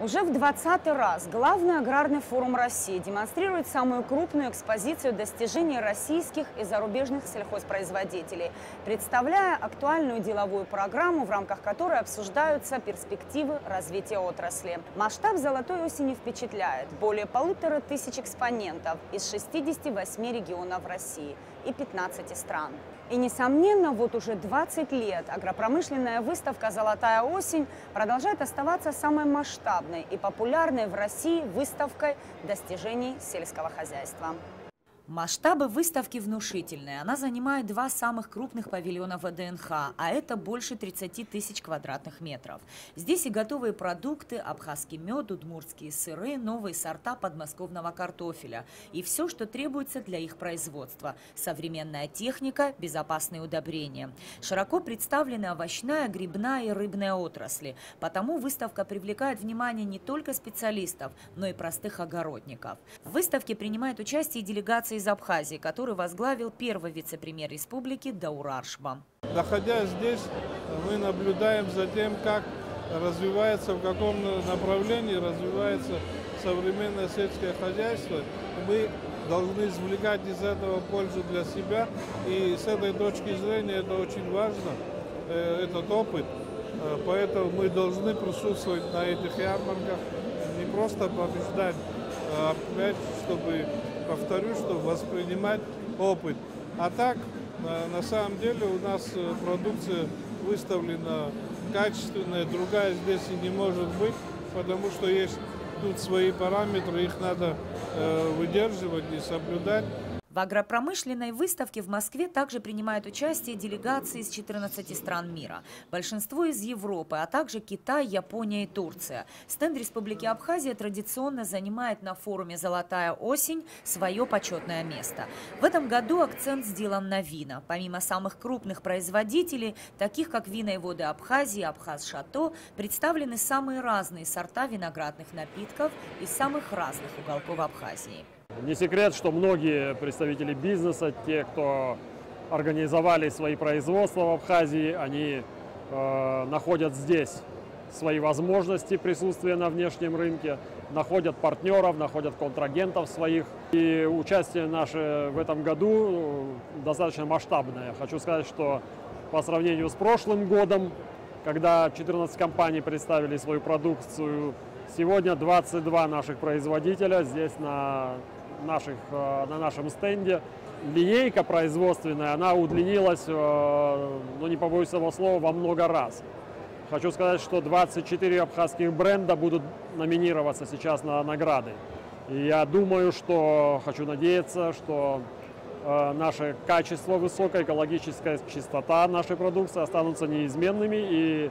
Уже в 20-й раз главный аграрный форум России демонстрирует самую крупную экспозицию достижений российских и зарубежных сельхозпроизводителей, представляя актуальную деловую программу, в рамках которой обсуждаются перспективы развития отрасли. Масштаб «Золотой осени» впечатляет. Более 1500 экспонентов из 68 регионов России и 15 стран. И, несомненно, вот уже 20 лет агропромышленная выставка «Золотая осень» продолжает оставаться самой масштабной и популярной в России выставкой достижений сельского хозяйства. Масштабы выставки внушительные. Она занимает два самых крупных павильона ВДНХ, а это больше 30 тысяч квадратных метров. Здесь и готовые продукты, абхазский мед, удмуртские сыры, новые сорта подмосковного картофеля и все, что требуется для их производства. Современная техника, безопасные удобрения. Широко представлены овощная, грибная и рыбная отрасли. Потому выставка привлекает внимание не только специалистов, но и простых огородников. В выставке принимает участие делегация из Абхазии, который возглавил первый вице-премьер республики Даур Аршба. Находясь здесь, мы наблюдаем за тем, как развивается, в каком направлении развивается современное сельское хозяйство. Мы должны извлекать из этого пользу для себя. И с этой точки зрения это очень важно, этот опыт. Поэтому мы должны присутствовать на этих ярмарках, не просто побеждать, а опять, чтобы... Повторю, чтобы воспринимать опыт. А так, на самом деле, у нас продукция выставлена качественная, другая здесь и не может быть, потому что есть тут свои параметры, их надо выдерживать и соблюдать. В агропромышленной выставке в Москве также принимают участие делегации из 14 стран мира. Большинство из Европы, а также Китай, Япония и Турция. Стенд Республики Абхазия традиционно занимает на форуме «Золотая осень» свое почетное место. В этом году акцент сделан на вина. Помимо самых крупных производителей, таких как «Вина и воды Абхазии», «Абхаз-Шато», представлены самые разные сорта виноградных напитков из самых разных уголков Абхазии. Не секрет, что многие представители бизнеса, те, кто организовали свои производства в Абхазии, они находят здесь свои возможности присутствия на внешнем рынке, находят партнеров, находят контрагентов своих. И участие наше в этом году достаточно масштабное. Хочу сказать, что по сравнению с прошлым годом, когда 14 компаний представили свою продукцию, сегодня 22 наших производителя здесь на нашем стенде. Линейка производственная, она удлинилась, не побоюсь этого слова, во много раз. Хочу сказать, что 24 абхазских бренда будут номинироваться сейчас на награды. И я думаю, хочу надеяться, что наше качество высокое, экологическая чистота нашей продукции останутся неизменными, и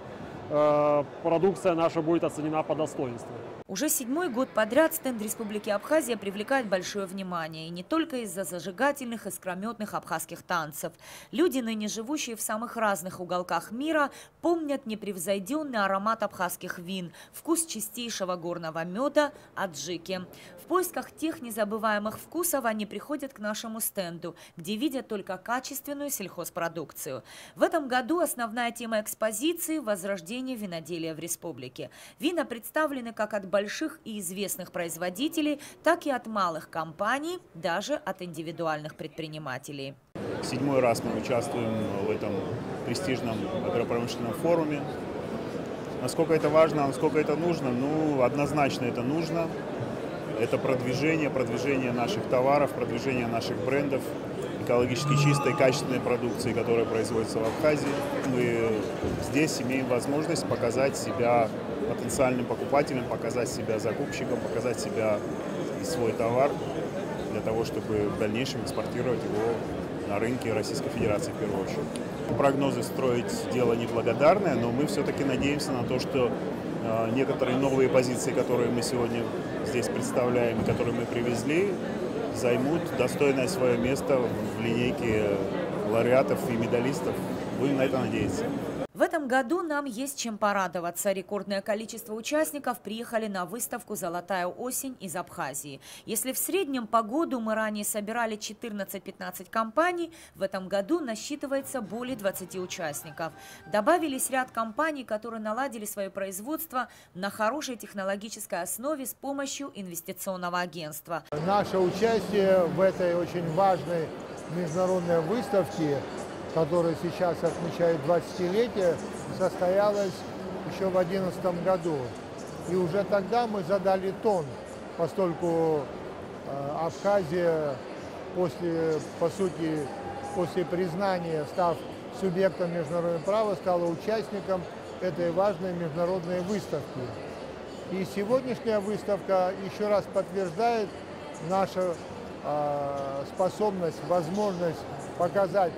продукция наша будет оценена по достоинству. Уже 7-й год подряд стенд Республики Абхазия привлекает большое внимание. И не только из-за зажигательных, искрометных абхазских танцев. Люди, ныне живущие в самых разных уголках мира, помнят непревзойденный аромат абхазских вин, вкус чистейшего горного меда, аджики. В поисках тех незабываемых вкусов они приходят к нашему стенду, где видят только качественную сельхозпродукцию. В этом году основная тема экспозиции – возрождение виноделия в республике. Вина представлены как от больших и известных производителей, так и от малых компаний, даже от индивидуальных предпринимателей. 7-й раз мы участвуем в этом престижном агропромышленном форуме. Насколько это важно, насколько это нужно? Однозначно это нужно. Это продвижение наших товаров, продвижение наших брендов, экологически чистой, качественной продукции, которая производится в Абхазии. Мы здесь имеем возможность показать себя потенциальным покупателям, показать себя закупщикам, показать себя и свой товар для того, чтобы в дальнейшем экспортировать его на рынке Российской Федерации в первую очередь. Прогнозы строить дело неблагодарное, но мы все-таки надеемся на то, что некоторые новые позиции, которые мы сегодня здесь представляем, которые мы привезли, займут достойное свое место в линейке лауреатов и медалистов. Будем на это надеяться. В этом этом году нам есть чем порадоваться. Рекордное количество участников приехали на выставку «Золотая осень» из Абхазии. Если в среднем по году мы ранее собирали 14-15 компаний, в этом году насчитывается более 20 участников. Добавились ряд компаний, которые наладили свое производство на хорошей технологической основе с помощью инвестиционного агентства. Наше участие в этой очень важной международной выставке, которая сейчас отмечает 20-летие, состоялась еще в 2011 году. И уже тогда мы задали тон, поскольку Абхазия после признания, став субъектом международного права, стала участником этой важной международной выставки. И сегодняшняя выставка еще раз подтверждает нашу способность, возможность показать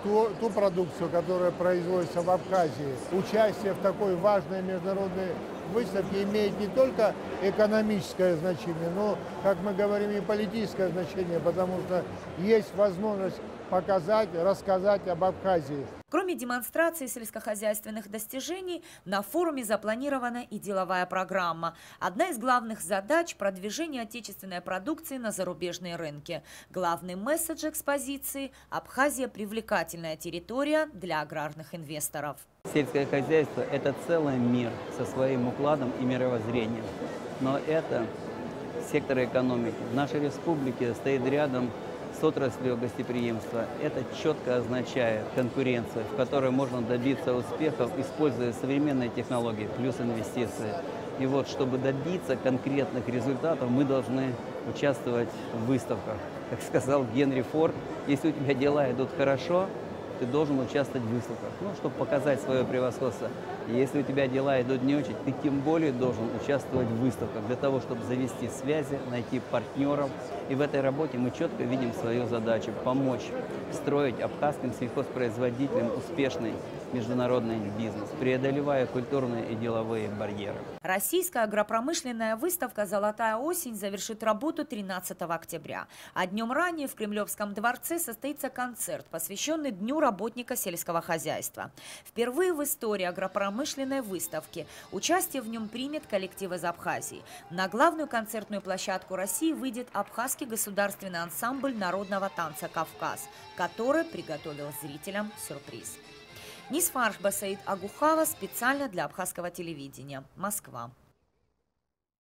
ту продукцию, которая производится в Абхазии. Участие в такой важной международной выставке имеет не только экономическое значение, но, как мы говорим, и политическое значение, потому что есть возможность показать, рассказать об Абхазии. Кроме демонстрации сельскохозяйственных достижений, на форуме запланирована и деловая программа. Одна из главных задач – продвижение отечественной продукции на зарубежные рынки. Главный месседж экспозиции – Абхазия – привлекательная территория для аграрных инвесторов. Сельское хозяйство – это целый мир со своим укладом и мировоззрением. Но это сектор экономики. В нашей республике стоит рядом с отраслью гостеприимства. Это четко означает конкуренцию, в которой можно добиться успехов, используя современные технологии плюс инвестиции. И вот, чтобы добиться конкретных результатов, мы должны участвовать в выставках. Как сказал Генри Форд, если у тебя дела идут хорошо, ты должен участвовать в выставках, чтобы показать свое превосходство. И если у тебя дела идут не очень, ты тем более должен участвовать в выставках для того, чтобы завести связи, найти партнеров. И в этой работе мы четко видим свою задачу – помочь строить абхазским сельхозпроизводителям успешный международный бизнес, преодолевая культурные и деловые барьеры. Российская агропромышленная выставка «Золотая осень» завершит работу 13 октября. А днем ранее в Кремлевском дворце состоится концерт, посвященный Дню работника сельского хозяйства. Впервые в истории агропромышленной выставки участие в нем примет коллектив из Абхазии. На главную концертную площадку России выйдет Абхазский государственный ансамбль народного танца «Кавказ», который приготовил зрителям сюрприз. Нисфарш Басаид Агухава специально для абхазского телевидения. Москва.